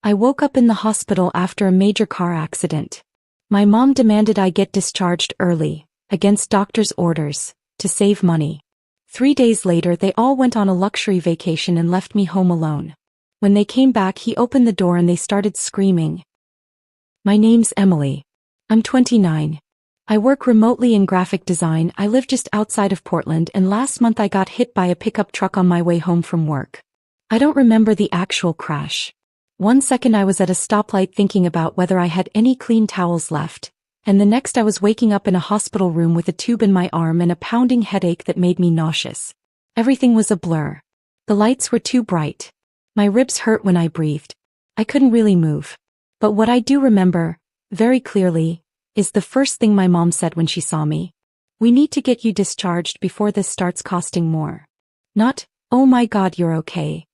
I woke up in the hospital after a major car accident. My mom demanded I get discharged early, against doctor's orders, to save money. 3 days later they all went on a luxury vacation and left me home alone. When they came back he opened the door and they started screaming. My name's Emily. I'm 29. I work remotely in graphic design. I live just outside of Portland and last month I got hit by a pickup truck on my way home from work. I don't remember the actual crash. 1 second I was at a stoplight thinking about whether I had any clean towels left, and the next I was waking up in a hospital room with a tube in my arm and a pounding headache that made me nauseous. Everything was a blur. The lights were too bright. My ribs hurt when I breathed. I couldn't really move. But what I do remember, very clearly, is the first thing my mom said when she saw me. We need to get you discharged before this starts costing more. Not, oh my God you're okay.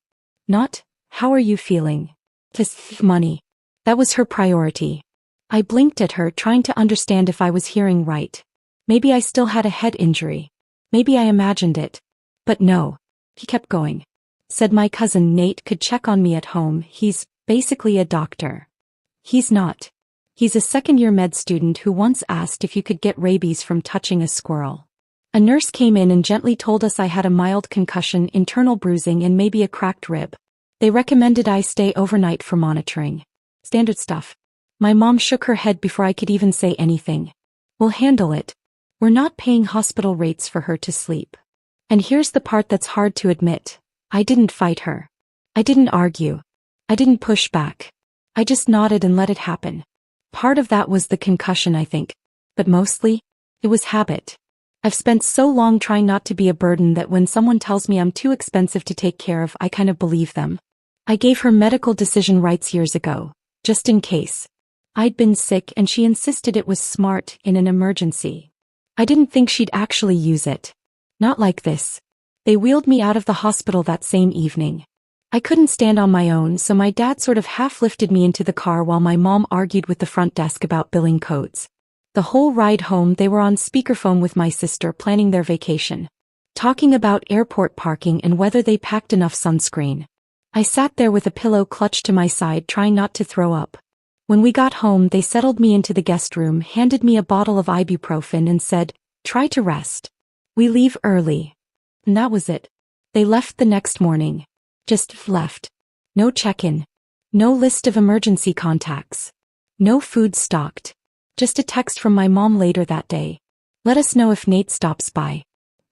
Not, how are you feeling? Just money. That was her priority. I blinked at her trying to understand if I was hearing right. Maybe I still had a head injury. Maybe I imagined it. But no. He kept going. Said my cousin Nate could check on me at home. He's basically a doctor. He's not. He's a second-year med student who once asked if you could get rabies from touching a squirrel. A nurse came in and gently told us I had a mild concussion, internal bruising and maybe a cracked rib. They recommended I stay overnight for monitoring. Standard stuff. My mom shook her head before I could even say anything. We'll handle it. We're not paying hospital rates for her to sleep. And here's the part that's hard to admit. I didn't fight her. I didn't argue. I didn't push back. I just nodded and let it happen. Part of that was the concussion, I think. But mostly, it was habit. I've spent so long trying not to be a burden that when someone tells me I'm too expensive to take care of, I kind of believe them. I gave her medical decision rights years ago, just in case. I'd been sick and she insisted it was smart in an emergency. I didn't think she'd actually use it. Not like this. They wheeled me out of the hospital that same evening. I couldn't stand on my own, so my dad sort of half lifted me into the car while my mom argued with the front desk about billing codes. The whole ride home they were on speakerphone with my sister planning their vacation. Talking about airport parking and whether they packed enough sunscreen. I sat there with a pillow clutched to my side trying not to throw up. When we got home they settled me into the guest room, handed me a bottle of ibuprofen and said, try to rest. We leave early. And that was it. They left the next morning. Just left. No check-in. No list of emergency contacts. No food stocked. Just a text from my mom later that day. Let us know if Nate stops by.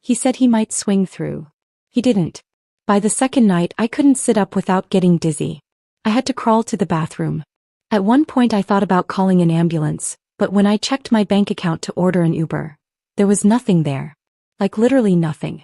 He said he might swing through. He didn't. By the second night I couldn't sit up without getting dizzy. I had to crawl to the bathroom. At one point I thought about calling an ambulance, but when I checked my bank account to order an Uber, there was nothing there. Like literally nothing.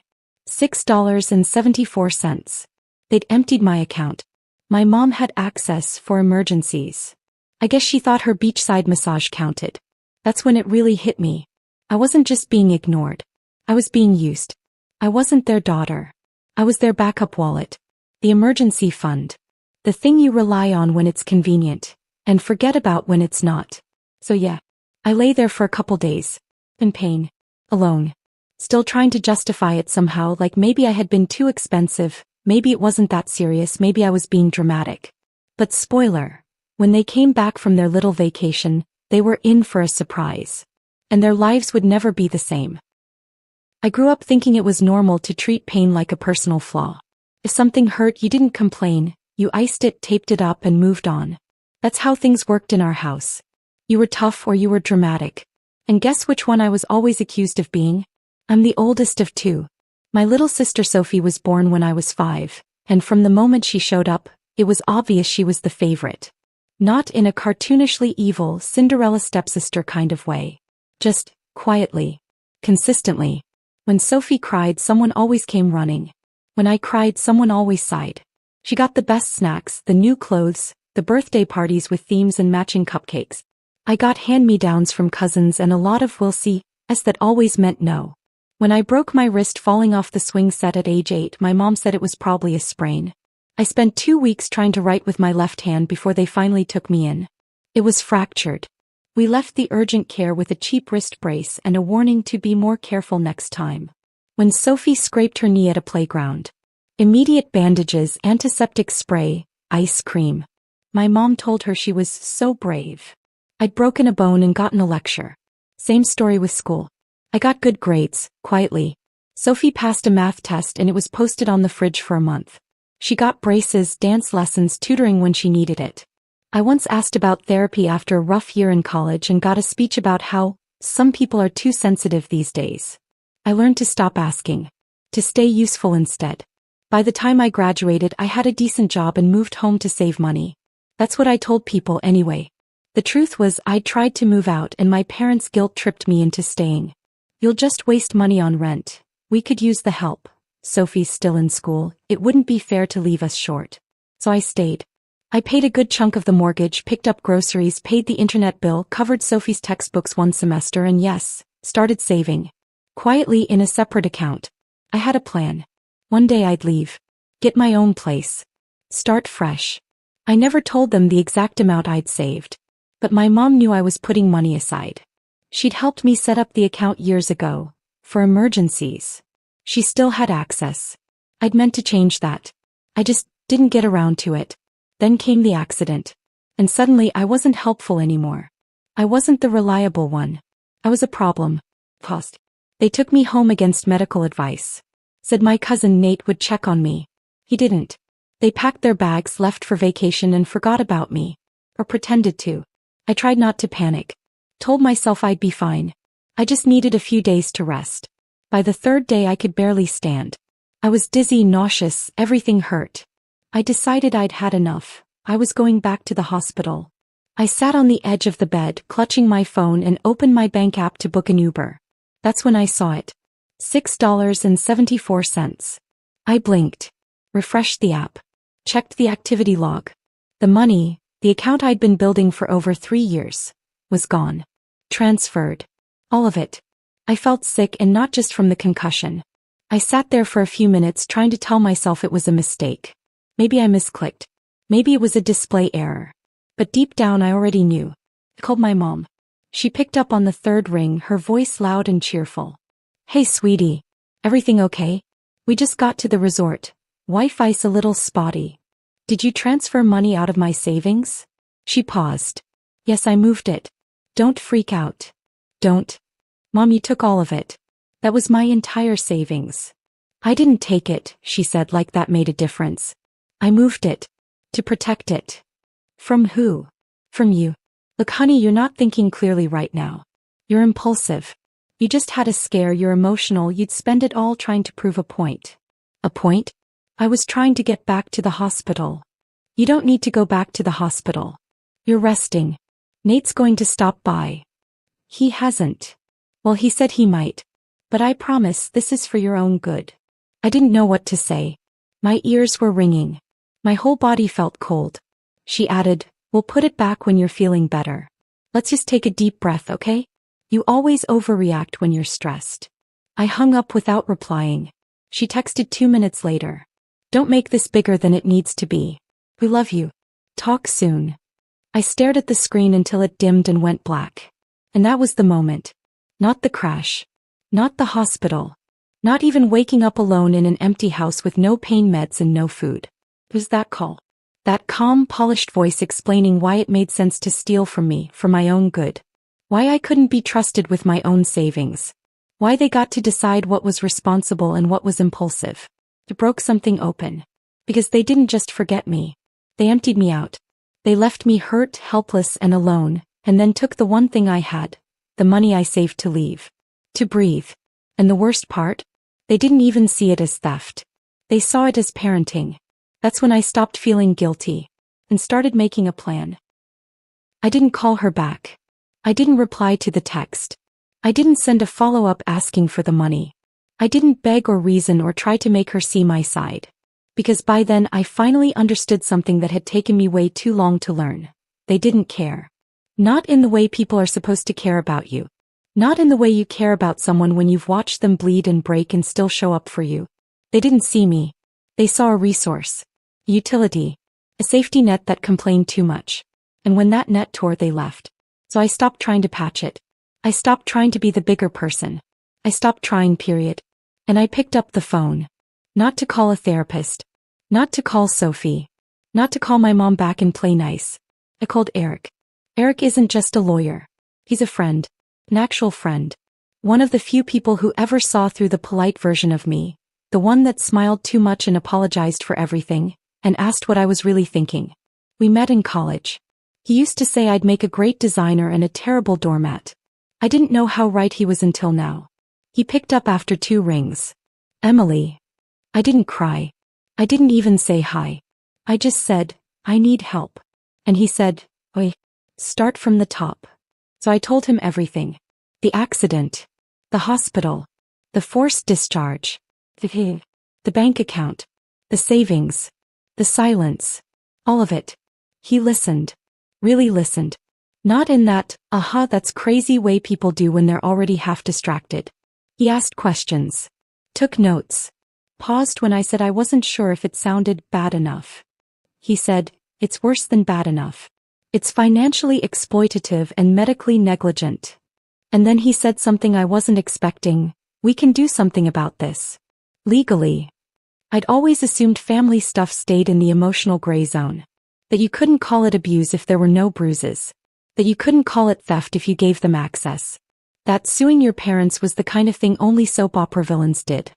$6.74. They'd emptied my account. My mom had access for emergencies. I guess she thought her beachside massage counted. That's when it really hit me. I wasn't just being ignored. I was being used. I wasn't their daughter. I was their backup wallet. The emergency fund. The thing you rely on when it's convenient, and forget about when it's not. So yeah, I lay there for a couple days. In pain. Alone. Still trying to justify it somehow, like maybe I had been too expensive, maybe it wasn't that serious, maybe I was being dramatic. But spoiler. When they came back from their little vacation, they were in for a surprise. And their lives would never be the same. I grew up thinking it was normal to treat pain like a personal flaw. If something hurt, you didn't complain, you iced it, taped it up, and moved on. That's how things worked in our house. You were tough or you were dramatic. And guess which one I was always accused of being? I'm the oldest of two. My little sister Sophie was born when I was 5, and from the moment she showed up, it was obvious she was the favorite. Not in a cartoonishly evil Cinderella stepsister kind of way. Just, quietly. Consistently. When Sophie cried, someone always came running. When I cried, someone always sighed. She got the best snacks, the new clothes, the birthday parties with themes and matching cupcakes. I got hand-me-downs from cousins and a lot of we'll see, that always meant no. When I broke my wrist falling off the swing set at age 8, my mom said it was probably a sprain. I spent 2 weeks trying to write with my left hand before they finally took me in. It was fractured. We left the urgent care with a cheap wrist brace and a warning to be more careful next time. When Sophie scraped her knee at a playground. Immediate bandages, antiseptic spray, ice cream. My mom told her she was so brave. I'd broken a bone and gotten a lecture. Same story with school. I got good grades, quietly. Sophie passed a math test and it was posted on the fridge for a month. She got braces, dance lessons, tutoring when she needed it. I once asked about therapy after a rough year in college and got a speech about how some people are too sensitive these days. I learned to stop asking. To stay useful instead. By the time I graduated, I had a decent job and moved home to save money. That's what I told people anyway. The truth was I'd tried to move out and my parents' guilt tripped me into staying. You'll just waste money on rent. We could use the help. Sophie's still in school. It wouldn't be fair to leave us short. So I stayed. I paid a good chunk of the mortgage, picked up groceries, paid the internet bill, covered Sophie's textbooks one semester and yes, started saving. Quietly in a separate account. I had a plan. One day I'd leave. Get my own place. Start fresh. I never told them the exact amount I'd saved. But my mom knew I was putting money aside. She'd helped me set up the account years ago. For emergencies. She still had access. I'd meant to change that. I just didn't get around to it. Then came the accident. And suddenly I wasn't helpful anymore. I wasn't the reliable one. I was a problem. Paused. They took me home against medical advice. Said my cousin Nate would check on me. He didn't. They packed their bags, left for vacation and forgot about me. Or pretended to. I tried not to panic. Told myself I'd be fine. I just needed a few days to rest. By the third day I could barely stand. I was dizzy, nauseous, everything hurt. I decided I'd had enough. I was going back to the hospital. I sat on the edge of the bed, clutching my phone and opened my bank app to book an Uber. That's when I saw it. $6.74. I blinked. Refreshed the app. Checked the activity log. The money, the account I'd been building for over 3 years, was gone. Transferred. All of it. I felt sick and not just from the concussion. I sat there for a few minutes trying to tell myself it was a mistake. Maybe I misclicked. Maybe it was a display error. But deep down I already knew. I called my mom. She picked up on the third ring, her voice loud and cheerful. Hey sweetie. Everything okay? We just got to the resort. Wi-Fi's a little spotty. Did you transfer money out of my savings? She paused. Yes, I moved it. Don't freak out. Don't. Mom, you took all of it. That was my entire savings. I didn't take it, she said like that made a difference. I moved it. To protect it. From who? From you. Look honey, you're not thinking clearly right now. You're impulsive. You just had a scare, you're emotional, you'd spend it all trying to prove a point. A point? I was trying to get back to the hospital. You don't need to go back to the hospital. You're resting. Nate's going to stop by. He hasn't. Well, he said he might. But I promise this is for your own good. I didn't know what to say. My ears were ringing. My whole body felt cold. She added, we'll put it back when you're feeling better. Let's just take a deep breath, okay? You always overreact when you're stressed. I hung up without replying. She texted 2 minutes later. Don't make this bigger than it needs to be. We love you. Talk soon. I stared at the screen until it dimmed and went black. And that was the moment. Not the crash. Not the hospital. Not even waking up alone in an empty house with no pain meds and no food. It was that call. That calm, polished voice explaining why it made sense to steal from me, for my own good. Why I couldn't be trusted with my own savings. Why they got to decide what was responsible and what was impulsive. It broke something open. Because they didn't just forget me. They emptied me out. They left me hurt, helpless, and alone, and then took the one thing I had, the money I saved to leave. To breathe. And the worst part? They didn't even see it as theft. They saw it as parenting. That's when I stopped feeling guilty. And started making a plan. I didn't call her back. I didn't reply to the text. I didn't send a follow-up asking for the money. I didn't beg or reason or try to make her see my side. Because by then I finally understood something that had taken me way too long to learn. They didn't care. Not in the way people are supposed to care about you. Not in the way you care about someone when you've watched them bleed and break and still show up for you. They didn't see me. They saw a resource. A utility. A safety net that complained too much. And when that net tore, they left. So I stopped trying to patch it. I stopped trying to be the bigger person. I stopped trying, period. And I picked up the phone. Not to call a therapist. Not to call Sophie. Not to call my mom back and play nice. I called Eric. Eric isn't just a lawyer. He's a friend. An actual friend. One of the few people who ever saw through the polite version of me. The one that smiled too much and apologized for everything, and asked what I was really thinking. We met in college. He used to say I'd make a great designer and a terrible doormat. I didn't know how right he was until now. He picked up after 2 rings. Emily. I didn't cry. I didn't even say hi. I just said, I need help. And he said, Oi. Start from the top. So I told him everything. The accident. The hospital. The forced discharge. The bank account. The savings. The silence. All of it. He listened. Really listened. Not in that, that's crazy way people do when they're already half distracted. He asked questions. Took notes. Paused when I said I wasn't sure if it sounded bad enough. He said, it's worse than bad enough. It's financially exploitative and medically negligent. And then he said something I wasn't expecting. We can do something about this. Legally. I'd always assumed family stuff stayed in the emotional gray zone. That you couldn't call it abuse if there were no bruises. That you couldn't call it theft if you gave them access. That suing your parents was the kind of thing only soap opera villains did.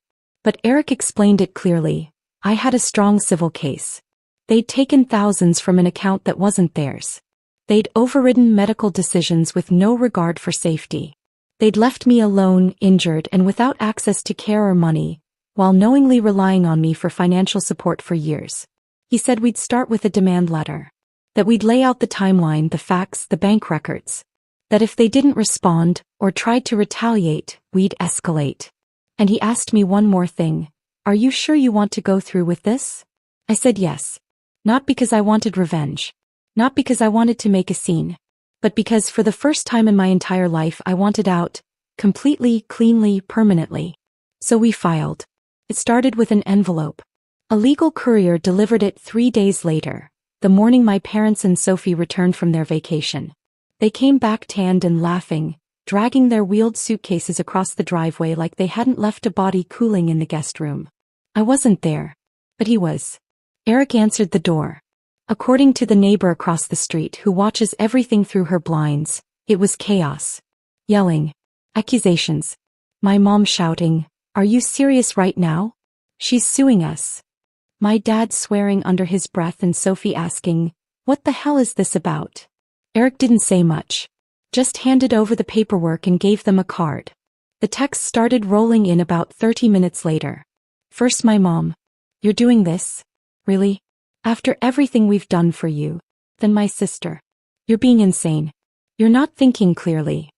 But Eric explained it clearly. I had a strong civil case. They'd taken thousands from an account that wasn't theirs. They'd overridden medical decisions with no regard for safety. They'd left me alone, injured, and without access to care or money, while knowingly relying on me for financial support for years. He said we'd start with a demand letter. That we'd lay out the timeline, the facts, the bank records. That if they didn't respond, or tried to retaliate, we'd escalate. And he asked me one more thing. Are you sure you want to go through with this? I said yes. Not because I wanted revenge. Not because I wanted to make a scene. But because for the first time in my entire life I wanted out. Completely, cleanly, permanently. So we filed. It started with an envelope. A legal courier delivered it 3 days later, the morning my parents and Sophie returned from their vacation. They came back tanned and laughing, dragging their wheeled suitcases across the driveway like they hadn't left a body cooling in the guest room. I wasn't there. But he was. Eric answered the door. According to the neighbor across the street who watches everything through her blinds, it was chaos. Yelling. Accusations. My mom shouting, "Are you serious right now? She's suing us." My dad swearing under his breath and Sophie asking, "What the hell is this about?" Eric didn't say much. Just handed over the paperwork and gave them a card. The text started rolling in about 30 minutes later. First my mom. "You're doing this? Really? After everything we've done for you?" Then my sister. "You're being insane. You're not thinking clearly."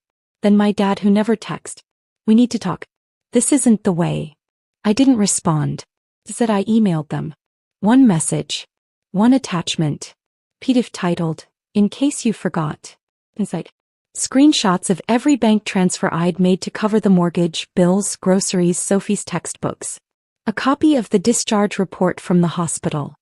Then my dad who never texted. "We need to talk. This isn't the way." I didn't respond. Said I emailed them. One message. One attachment. PDF titled, "In case you forgot." Inside. Screenshots of every bank transfer I'd made to cover the mortgage, bills, groceries, Sophie's textbooks. A copy of the discharge report from the hospital.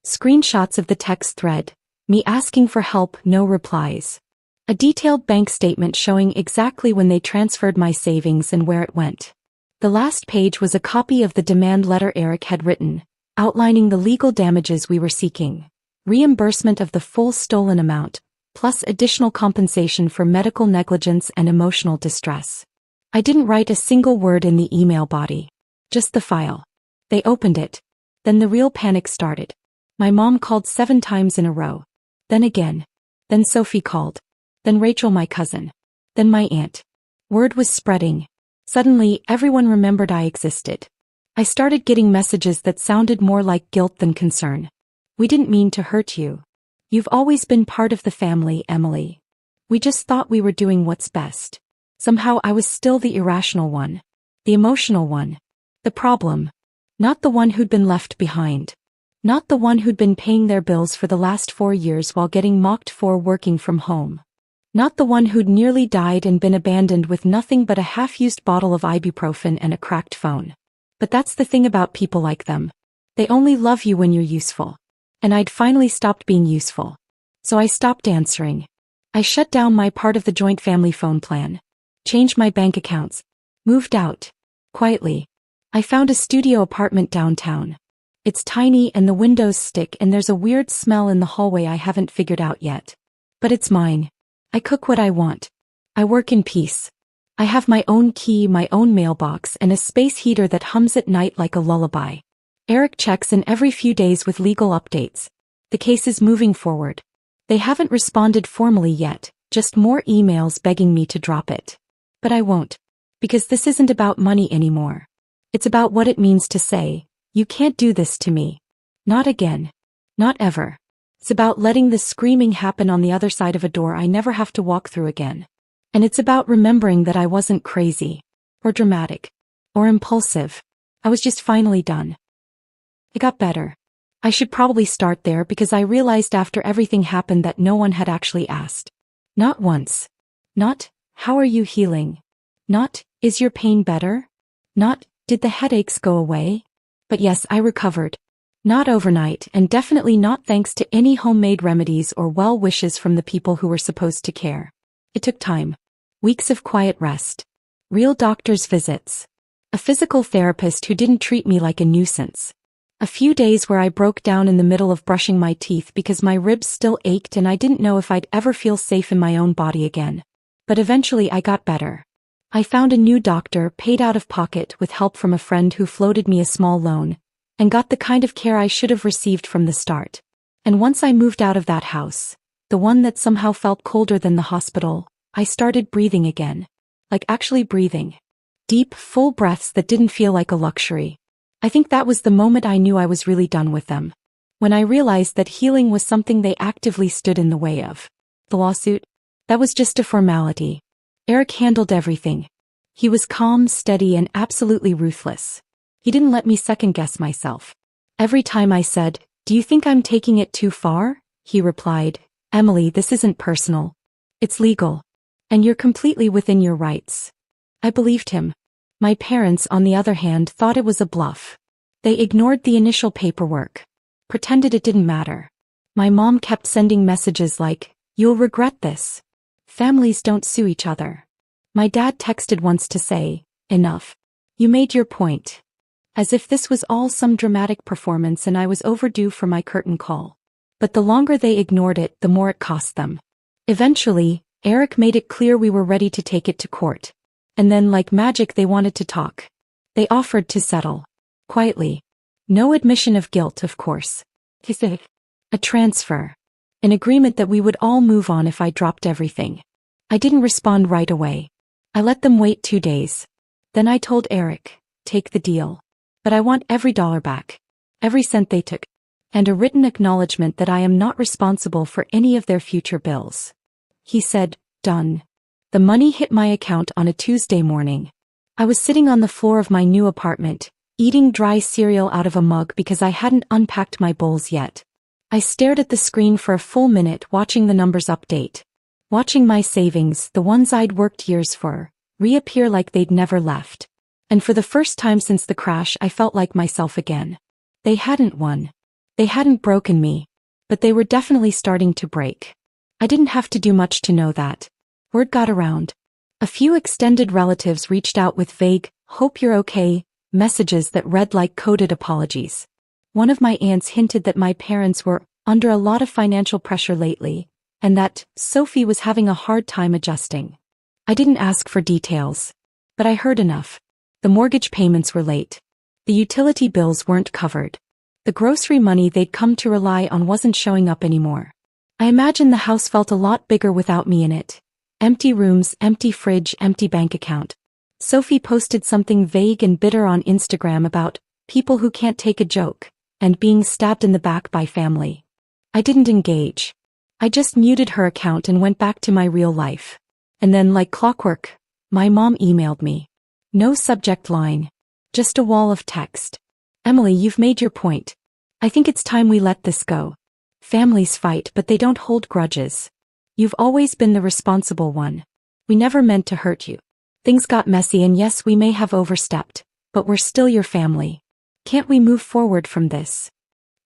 Screenshots of the text thread. Me asking for help, no replies. A detailed bank statement showing exactly when they transferred my savings and where it went. The last page was a copy of the demand letter Eric had written, outlining the legal damages we were seeking. Reimbursement of the full stolen amount, plus additional compensation for medical negligence and emotional distress. I didn't write a single word in the email body. Just the file. They opened it. Then the real panic started. My mom called 7 times in a row. Then again. Then Sophie called. Then Rachel, my cousin. Then my aunt. Word was spreading. Suddenly, everyone remembered I existed. I started getting messages that sounded more like guilt than concern. "We didn't mean to hurt you. You've always been part of the family, Emily. We just thought we were doing what's best." Somehow I was still the irrational one. The emotional one. The problem. Not the one who'd been left behind. Not the one who'd been paying their bills for the last 4 years while getting mocked for working from home. Not the one who'd nearly died and been abandoned with nothing but a half-used bottle of ibuprofen and a cracked phone. But that's the thing about people like them. They only love you when you're useful. And I'd finally stopped being useful. So I stopped answering. I shut down my part of the joint family phone plan. Changed my bank accounts. Moved out. Quietly. I found a studio apartment downtown. It's tiny and the windows stick and there's a weird smell in the hallway I haven't figured out yet. But it's mine. I cook what I want. I work in peace. I have my own key, my own mailbox, and a space heater that hums at night like a lullaby. Eric checks in every few days with legal updates. The case is moving forward. They haven't responded formally yet, just more emails begging me to drop it. But I won't. Because this isn't about money anymore. It's about what it means to say, you can't do this to me. Not again. Not ever. It's about letting the screaming happen on the other side of a door I never have to walk through again. And it's about remembering that I wasn't crazy, or dramatic, or impulsive. I was just finally done. It got better. I should probably start there because I realized after everything happened that no one had actually asked. Not once. Not, how are you healing? Not, is your pain better? Not, did the headaches go away? But yes, I recovered. Not overnight, and definitely not thanks to any homemade remedies or well wishes from the people who were supposed to care. It took time. Weeks of quiet rest. Real doctor's visits. A physical therapist who didn't treat me like a nuisance. A few days where I broke down in the middle of brushing my teeth because my ribs still ached and I didn't know if I'd ever feel safe in my own body again. But eventually I got better. I found a new doctor, paid out of pocket with help from a friend who floated me a small loan, and got the kind of care I should have received from the start. And once I moved out of that house, the one that somehow felt colder than the hospital, I started breathing again. Like actually breathing. Deep, full breaths that didn't feel like a luxury. I think that was the moment I knew I was really done with them. When I realized that healing was something they actively stood in the way of. The lawsuit? That was just a formality. Eric handled everything. He was calm, steady, and absolutely ruthless. He didn't let me second-guess myself. Every time I said, "Do you think I'm taking it too far?" he replied, "Emily, this isn't personal. It's legal. And you're completely within your rights." I believed him. My parents, on the other hand, thought it was a bluff. They ignored the initial paperwork. Pretended it didn't matter. My mom kept sending messages like, "You'll regret this. Families don't sue each other." My dad texted once to say, "Enough. You made your point." As if this was all some dramatic performance and I was overdue for my curtain call. But the longer they ignored it, the more it cost them. Eventually, Eric made it clear we were ready to take it to court. And then like magic they wanted to talk. They offered to settle. Quietly. No admission of guilt, of course. He said, a transfer. An agreement that we would all move on if I dropped everything. I didn't respond right away. I let them wait 2 days. Then I told Eric, take the deal. But I want every dollar back. Every cent they took. And a written acknowledgement that I am not responsible for any of their future bills. He said, done. The money hit my account on a Tuesday morning. I was sitting on the floor of my new apartment, eating dry cereal out of a mug because I hadn't unpacked my bowls yet. I stared at the screen for a full minute watching the numbers update. Watching my savings, the ones I'd worked years for, reappear like they'd never left. And for the first time since the crash I felt like myself again. They hadn't won. They hadn't broken me. But they were definitely starting to break. I didn't have to do much to know that. Word got around. A few extended relatives reached out with vague, "Hope you're okay," messages that read like coded apologies. One of my aunts hinted that my parents were under a lot of financial pressure lately, and that Sophie was having a hard time adjusting. I didn't ask for details. But I heard enough. The mortgage payments were late. The utility bills weren't covered. The grocery money they'd come to rely on wasn't showing up anymore. I imagine the house felt a lot bigger without me in it. Empty rooms, empty fridge, empty bank account. Sophie posted something vague and bitter on Instagram about people who can't take a joke, and being stabbed in the back by family. I didn't engage. I just muted her account and went back to my real life. And then, like clockwork, my mom emailed me. No subject line. Just a wall of text. "Emily, you've made your point. I think it's time we let this go. Families fight, but they don't hold grudges. You've always been the responsible one. We never meant to hurt you. Things got messy and yes, we may have overstepped, but we're still your family. Can't we move forward from this?"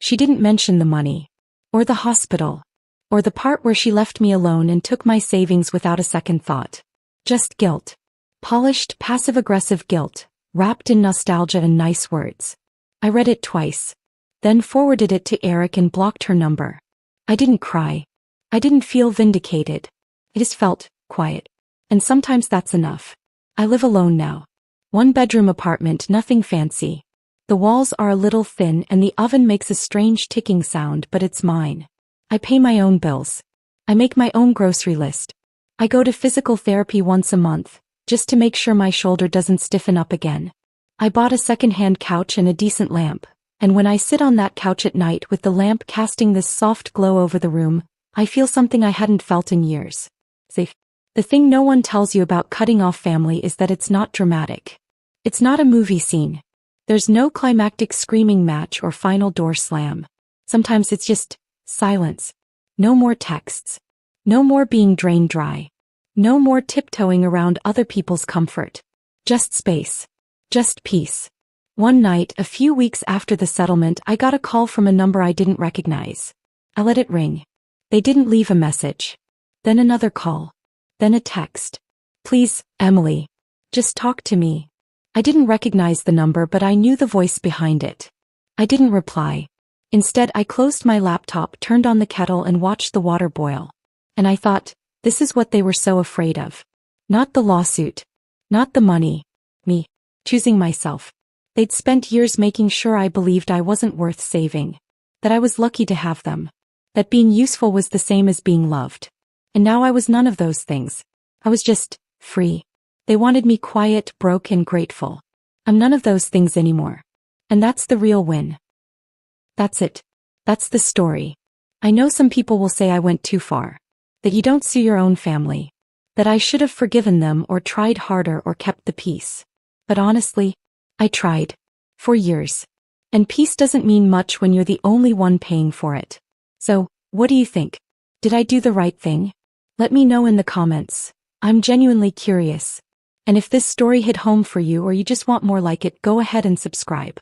She didn't mention the money. Or the hospital. Or the part where she left me alone and took my savings without a second thought. Just guilt. Polished, passive-aggressive guilt, wrapped in nostalgia and nice words. I read it twice. then forwarded it to Eric and blocked her number. I didn't cry. I didn't feel vindicated. I just felt quiet. And sometimes that's enough. I live alone now. 1-bedroom apartment, nothing fancy. The walls are a little thin and the oven makes a strange ticking sound, but it's mine. I pay my own bills. I make my own grocery list. I go to physical therapy once a month, just to make sure my shoulder doesn't stiffen up again. I bought a second-hand couch and a decent lamp, and when I sit on that couch at night with the lamp casting this soft glow over the room, I feel something I hadn't felt in years. Safe. The thing no one tells you about cutting off family is that it's not dramatic. It's not a movie scene. There's no climactic screaming match or final door slam. Sometimes it's just silence. No more texts. No more being drained dry. No more tiptoeing around other people's comfort. Just space. Just peace. One night, a few weeks after the settlement, I got a call from a number I didn't recognize. I let it ring. They didn't leave a message. Then another call. Then a text. Please, Emily. Just talk to me. I didn't recognize the number, but I knew the voice behind it. I didn't reply. Instead, I closed my laptop, turned on the kettle, and watched the water boil. And I thought, this is what they were so afraid of. Not the lawsuit. Not the money. Me. Choosing myself. They'd spent years making sure I believed I wasn't worth saving. That I was lucky to have them. That being useful was the same as being loved. And now I was none of those things. I was just free. They wanted me quiet, broke, and grateful. I'm none of those things anymore. And that's the real win. That's it. That's the story. I know some people will say I went too far. That you don't sue your own family. That I should have forgiven them or tried harder or kept the peace. But honestly, I tried. For years. And peace doesn't mean much when you're the only one paying for it. So, what do you think? Did I do the right thing? Let me know in the comments. I'm genuinely curious. And if this story hit home for you or you just want more like it, go ahead and subscribe.